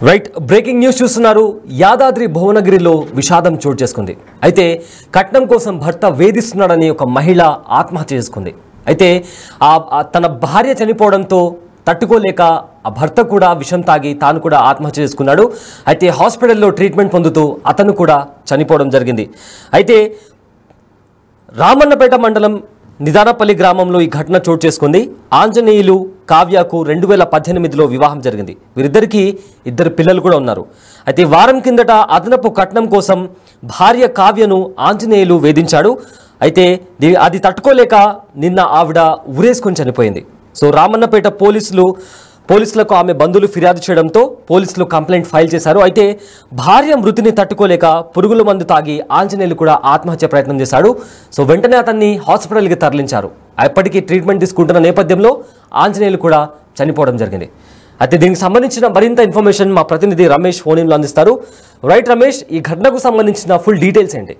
Right breaking news చూస్తున్నారు. యాదాద్రి భువనగిరిలో విషాదం చోటు చేసుకుంది. అయితే కట్నం కోసం భర్త వేధిస్తున్నాడని ఒక మహిళ ఆత్మహత్య చేసుకుంది. అయితే తన భార్య చనిపోవడంతో తట్టుకోలేక ఆ భర్త కూడా విషం తాగి తాను కూడా ఆత్మహత్య చేసుకున్నాడు. అయితే హాస్పిటల్లో ట్రీట్మెంట్ పొందుతూ అతను కూడా చనిపోవడం జరిగింది. అయితే రామన్నపేట మండలం నిదానపల్లి గ్రామంలో ఈ ఘటన చోటు చేసుకుంది. ఆంజనేయులు కావ్యకు 2018లో వివాహం జరిగింది. వీరిద్దరికీ 2 పిల్లలు కూడా ఉన్నారు. అయితే వారం కిందట అదనపు కట్నం కోసం భార్య కావ్యను ఆంజనేయులు వేధించాడు. అయితే అది తట్టుకోలేక నిన్న ఆవిడ ఉరేసుకొని చనిపోయింది. సో రామన్నపేట పోలీసులకు ఆమె బంధువులు ఫిర్యాదు చేయడంతో పోలీసులు కంప్లైంట్ ఫైల్ చేశారు. అయితే భార్య మృతిని తట్టుకోలేక పురుగుల మందు తాగి ఆంజనేయులు కూడా ఆత్మహత్య ప్రయత్నం చేశాడు. సో వెంటనే అతన్ని హాస్పిటల్కి తరలించారు. అప్పటికీ ట్రీట్మెంట్ తీసుకుంటున్న నేపథ్యంలో ఆంజనేయులు కూడా చనిపోవడం జరిగింది. అయితే దీనికి సంబంధించిన మరింత ఇన్ఫర్మేషన్ మా ప్రతినిధి రమేష్ ఫోన్ ఇన్లో అందిస్తారు. రైట్ రమేష్, ఈ ఘటనకు సంబంధించిన ఫుల్ డీటెయిల్స్ ఏంటి?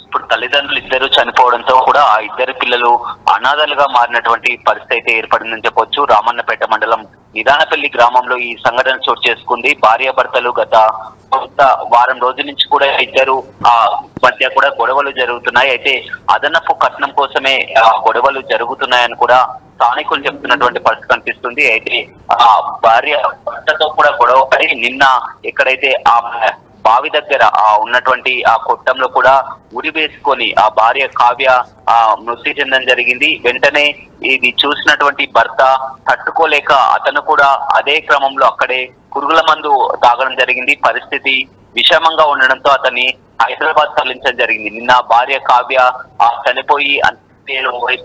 ఇప్పుడు తల్లిదండ్రులు ఇద్దరు చనిపోవడంతో కూడా ఆ 2 పిల్లలు అనాథలుగా మారినటువంటి పరిస్థితి అయితే ఏర్పడిందని చెప్పొచ్చు. రామన్నపేట మండలం నిదానపల్లి గ్రామంలో ఈ సంఘటన చోటు చేసుకుంది. భార్యాభర్తలు గత వారం రోజుల నుంచి కూడా ఇద్దరు మధ్య కూడా గొడవలు జరుగుతున్నాయి. అయితే అదనపు కట్నం కోసమే గొడవలు జరుగుతున్నాయని కూడా స్థానికులు చెప్తున్నటువంటి పరిస్థితి కనిపిస్తుంది. అయితే ఆ భార్య భర్తతో కూడా గొడవ పడి నిన్న ఎక్కడైతే ఆ బావి దగ్గర ఉన్నటువంటి ఆ కొట్టంలో కూడా ఉరి వేసుకొని ఆ భార్య కావ్య మృతి చెందడం జరిగింది. వెంటనే ఇది చూసినటువంటి భర్త తట్టుకోలేక అతను కూడా అదే క్రమంలో అక్కడే పురుగుల మందు తాగడం జరిగింది. పరిస్థితి విషమంగా ఉండడంతో అతన్ని హైదరాబాద్ తరలించడం జరిగింది. నిన్న భార్య కావ్య చనిపోయి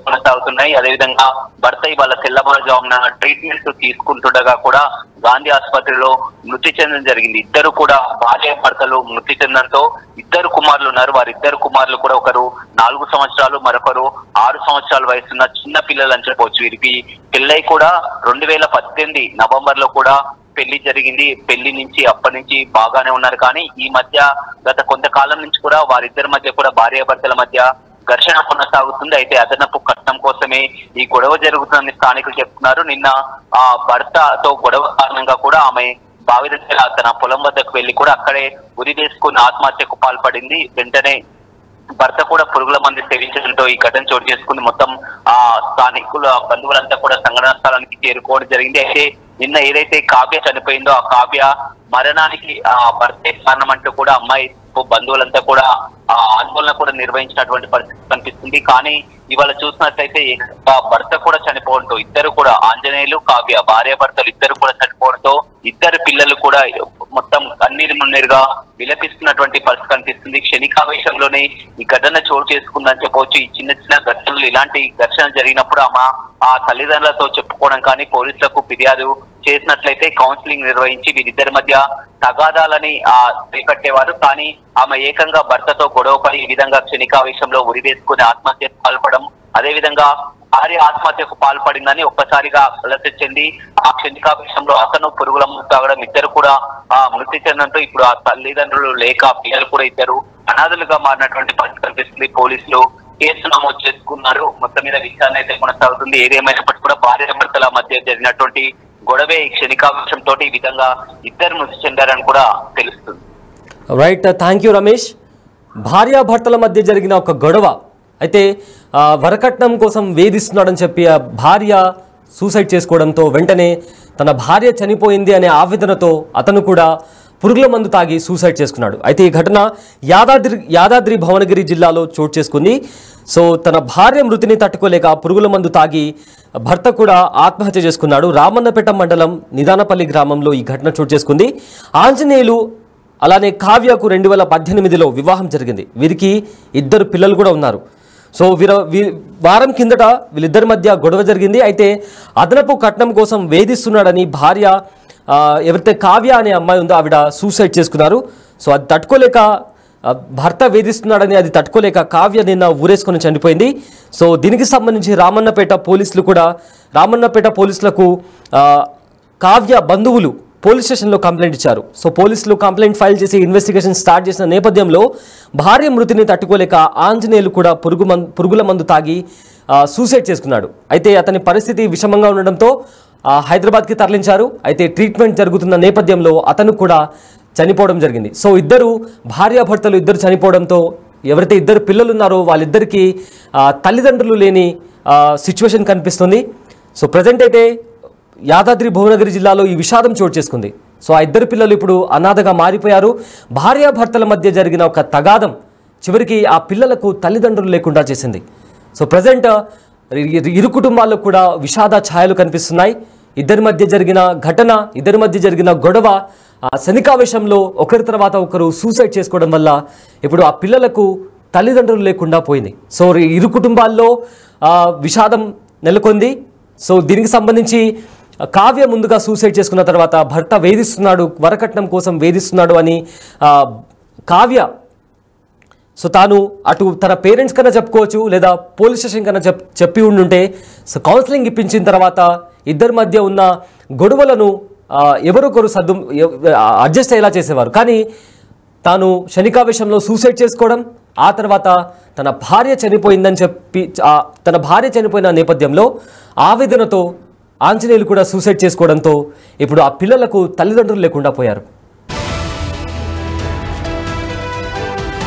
కొనసాగుతున్నాయి. అదేవిధంగా భర్త ఇవాళ తెల్లవారుజామున ట్రీట్మెంట్ తీసుకుంటుండగా కూడా గాంధీ ఆసుపత్రిలో మృతి చెందడం జరిగింది. ఇద్దరు కూడా భార్య భర్తలు మృతి చెందడంతో 2 కుమారులు ఉన్నారు. వారి 2 కుమారులు కూడా ఒకరు 4 సంవత్సరాలు, మరొకరు 6 సంవత్సరాల వయసున్న చిన్న పిల్లలు అని చెప్పవచ్చు. వీరికి పెళ్ళై కూడా 2018 నవంబర్ లో కూడా పెళ్లి జరిగింది. పెళ్లి నుంచి అప్పటి నుంచి బాగానే ఉన్నారు. కానీ ఈ మధ్య గత కొంతకాలం నుంచి కూడా వారిద్దరి మధ్య కూడా భార్యాభర్తల మధ్య ఘర్షణ కొనసాగుతుంది. అయితే అదనపు కట్నం కోసమే ఈ గొడవ జరుగుతుందని స్థానికులు చెప్తున్నారు. నిన్న ఆ భర్తతో గొడవ కారణంగా కూడా ఆమె బావి దగ్గర తన పొలం వద్దకు వెళ్లి కూడా అక్కడే ఉరి వేసుకుని ఆత్మహత్యకు పాల్పడింది. వెంటనే భర్త కూడా పురుగుల మంది సేవించడంతో ఈ ఘటన చోటు చేసుకుని మొత్తం ఆ స్థానికుల బంధువులంతా కూడా సంఘటన స్థలానికి చేరుకోవడం జరిగింది. అయితే నిన్న ఏదైతే కావ్య చనిపోయిందో ఆ కావ్య మరణానికి భర్తే కారణం అంటూ కూడా అమ్మాయి బంధువులంతా కూడా ఆందోళన కూడా నిర్వహించినటువంటి పరిస్థితి కనిపిస్తుంది. కానీ ఇవాళ చూసినట్లయితే భర్త కూడా చనిపోవడంతో 2 కూడా ఆంజనేయులు కావ్య భార్యాభర్తలు 2 కూడా చనిపోవడంతో 2 పిల్లలు కూడా మొత్తం కన్నీరు మున్నీరుగా విలపిస్తున్నటువంటి పరిస్థితి కనిపిస్తుంది. క్షణికావేశంలోనే ఈ ఘటన చోటు చేసుకుందని చెప్పవచ్చు. ఈ చిన్న చిన్న ఘటనలు ఇలాంటి ఘర్షణ జరిగినప్పుడు ఆమె ఆ తల్లిదండ్రులతో చెప్పుకోవడం కానీ పోలీసులకు ఫిర్యాదు చేసినట్లయితే కౌన్సిలింగ్ నిర్వహించి వీరిద్దరి మధ్య తగాదాలని చేపట్టేవారు. కానీ ఆమె ఏకంగా భర్తతో గొడవపడి ఈ విధంగా క్షణికావేశంలో ఉరి వేసుకుని ఆత్మహత్యకు పాల్పడడం, అదేవిధంగా భార్య ఆత్మహత్యకు పాల్పడిందని ఒక్కసారిగా అలసి చెంది ఆ క్షణికావేశంలో అతను పురుగుల మందు తాగడం, 2 కూడా మృతి చెందడంతో ఇప్పుడు ఆ తల్లిదండ్రులు లేక పిల్లలు కూడా 2 అనాథలుగా మారినటువంటి పరిస్థితి కనిపిస్తుంది. పోలీసులు కేసు నమోదు చేసుకున్నారు. మొత్తం మీద విచారణ అయితే కొనసాగుతుంది. ఏదేమైనప్పటికీ కూడా భార్యాభర్తల మధ్య జరిగినటువంటి గొడవే ఈ క్షణికావేశంతో ఈ విధంగా 2 మృతి చెందారని కూడా తెలుస్తుంది. Right, thank you Ramesh. భార్యాభర్తల మధ్య జరిగిన ఒక గొడవ, అయితే వరకట్నం కోసం వేధిస్తున్నాడని చెప్పి ఆ భార్య సూసైడ్ చేసుకోవడంతో వెంటనే తన భార్య చనిపోయింది అనే ఆవేదనతో అతను కూడా పురుగుల మందు తాగి సూసైడ్ చేసుకున్నాడు. అయితే ఈ ఘటన యాదాద్రి భువనగిరి జిల్లాలో చోటు చేసుకుంది. సో తన భార్య మృతిని తట్టుకోలేక పురుగుల మందు తాగి భర్త కూడా ఆత్మహత్య చేసుకున్నాడు. రామన్నపేట మండలం నిదానపల్లి గ్రామంలో ఈ ఘటన చోటు చేసుకుంది. ఆంజనేయులు అలానే కావ్యకు 2018లో వివాహం జరిగింది. వీరికి 2 పిల్లలు కూడా ఉన్నారు. సో వారం కిందట వీళ్ళిద్దరి మధ్య గొడవ జరిగింది. అయితే అదనపు కట్నం కోసం వేధిస్తున్నాడని భార్య ఎవరైతే కావ్య అనే అమ్మాయి ఉందో ఆవిడ సూసైడ్ చేసుకున్నారు. సో అది తట్టుకోలేక భర్త వేధిస్తున్నాడని అది తట్టుకోలేక కావ్య నిన్న ఊరేసుకొని చనిపోయింది. సో దీనికి సంబంధించి రామన్నపేట పోలీసులకు కావ్య బంధువులు పోలీస్ స్టేషన్లో కంప్లైంట్ ఇచ్చారు. సో పోలీసులు కంప్లైంట్ ఫైల్ చేసి ఇన్వెస్టిగేషన్ స్టార్ట్ చేసిన నేపథ్యంలో భార్య మృతిని తట్టుకోలేక ఆంజనేయులు కూడా పురుగుల మందు తాగి సూసైడ్ చేసుకున్నాడు. అయితే అతని పరిస్థితి విషమంగా ఉండడంతో హైదరాబాద్కి తరలించారు. అయితే ట్రీట్మెంట్ జరుగుతున్న నేపథ్యంలో అతను కూడా చనిపోవడం జరిగింది. సో భార్యాభర్తలు ఇద్దరు చనిపోవడంతో ఎవరైతే ఇద్దరు పిల్లలు ఉన్నారో వాళ్ళిద్దరికీ తల్లిదండ్రులు లేని సిచ్యువేషన్ కనిపిస్తుంది. సో ప్రజెంట్ అయితే యాదాద్రి భువనగిరి జిల్లాలో ఈ విషాదం చోటు చేసుకుంది. సో ఆ ఇద్దరు పిల్లలు ఇప్పుడు అనాథగా మారిపోయారు. భార్యాభర్తల మధ్య జరిగిన ఒక తగాదం చివరికి ఆ పిల్లలకు తల్లిదండ్రులు లేకుండా చేసింది. సో ప్రజెంట్ ఇరు కుటుంబాల్లో కూడా విషాద ఛాయలు కనిపిస్తున్నాయి. ఇద్దరి మధ్య జరిగిన గొడవ శనికావేశంలో ఒకరి తర్వాత ఒకరు సూసైడ్ చేసుకోవడం వల్ల ఇప్పుడు ఆ పిల్లలకు తల్లిదండ్రులు లేకుండా పోయింది. సో ఇరు కుటుంబాల్లో విషాదం నెలకొంది. సో దీనికి సంబంధించి కావ్య ముందుగా సూసైడ్ చేసుకున్న తర్వాత భర్త వేధిస్తున్నాడు, వరకట్నం కోసం వేధిస్తున్నాడు అని కావ్య సో తాను అటు తన పేరెంట్స్ కన్నా చెప్పుకోవచ్చు, లేదా పోలీస్ స్టేషన్ కన్నా చెప్పి ఉండుంటే సో కౌన్సిలింగ్ ఇప్పించిన తర్వాత ఇద్దరి మధ్య ఉన్న గొడవలను ఎవరొకరు అడ్జస్ట్ అయ్యేలా చేసేవారు. కానీ తాను శనికావేశంలో సూసైడ్ చేసుకోవడం, ఆ తర్వాత తన భార్య చనిపోయిన నేపథ్యంలో ఆవేదనతో ఆంజనేయులు కూడా సూసైడ్ చేసుకోవడంతో ఇప్పుడు ఆ పిల్లలకు తల్లిదండ్రులు లేకుండా పోయారు.